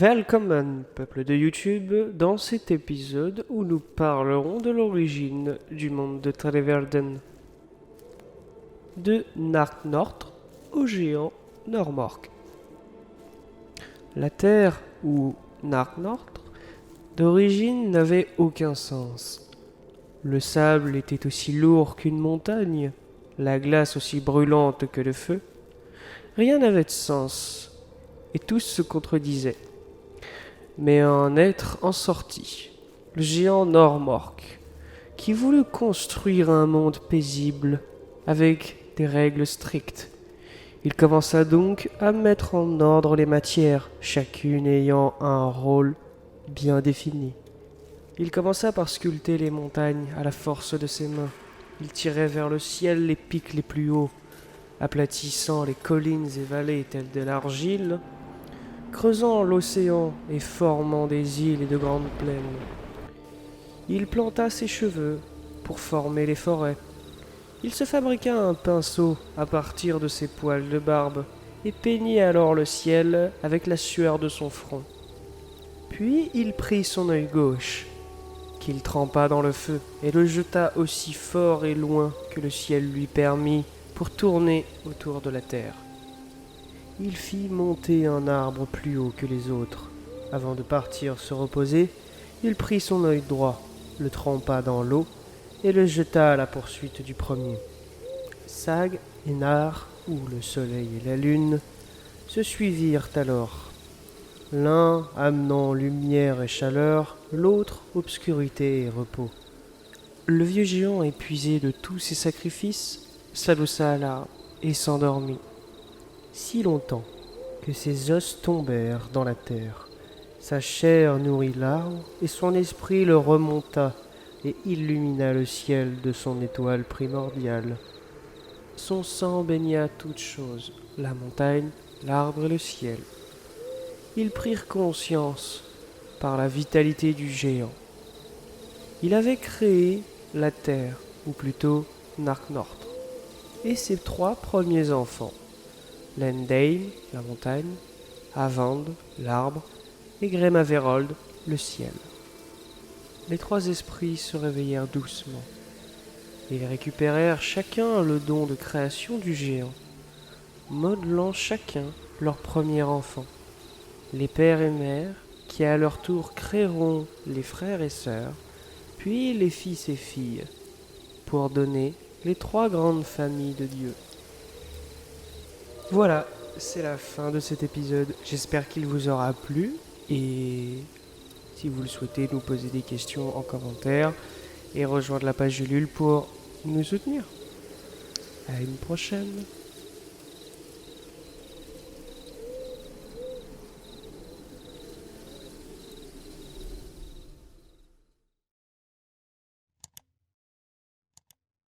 Welcome, peuple de YouTube, dans cet épisode où nous parlerons de l'origine du monde de Treverden. De Narknort au géant Normork. La Terre, ou Narknort, d'origine n'avait aucun sens. Le sable était aussi lourd qu'une montagne, la glace aussi brûlante que le feu. Rien n'avait de sens, et tous se contredisaient. Mais un être en sortit, le géant Normork, qui voulut construire un monde paisible, avec des règles strictes. Il commença donc à mettre en ordre les matières, chacune ayant un rôle bien défini. Il commença par sculpter les montagnes à la force de ses mains. Il tirait vers le ciel les pics les plus hauts, aplatissant les collines et vallées telles de l'argile, creusant l'océan et formant des îles et de grandes plaines. Il planta ses cheveux pour former les forêts. Il se fabriqua un pinceau à partir de ses poils de barbe et peignit alors le ciel avec la sueur de son front. Puis il prit son œil gauche, qu'il trempa dans le feu, et le jeta aussi fort et loin que le ciel lui permit pour tourner autour de la terre. Il fit monter un arbre plus haut que les autres. Avant de partir se reposer, il prit son œil droit, le trempa dans l'eau et le jeta à la poursuite du premier. Sag et Nar, ou le soleil et la lune, se suivirent alors, l'un amenant lumière et chaleur, l'autre obscurité et repos. Le vieux géant, épuisé de tous ses sacrifices, s'adossa à l'arbre et s'endormit. Si longtemps que ses os tombèrent dans la terre. Sa chair nourrit l'arbre et son esprit le remonta et illumina le ciel de son étoile primordiale. Son sang baigna toutes choses, la montagne, l'arbre et le ciel. Ils prirent conscience par la vitalité du géant. Il avait créé la terre, ou plutôt Narknort, et ses trois premiers enfants. Lendane, la montagne, Avand, l'arbre, et Gremaverold, le ciel. Les trois esprits se réveillèrent doucement. Ils récupérèrent chacun le don de création du géant, modelant chacun leur premier enfant. Les pères et mères, qui à leur tour créeront les frères et sœurs, puis les fils et filles, pour donner les trois grandes familles de Dieu. Voilà, c'est la fin de cet épisode. J'espère qu'il vous aura plu et si vous le souhaitez, nous poser des questions en commentaire et rejoindre la page Ulule pour nous soutenir. À une prochaine.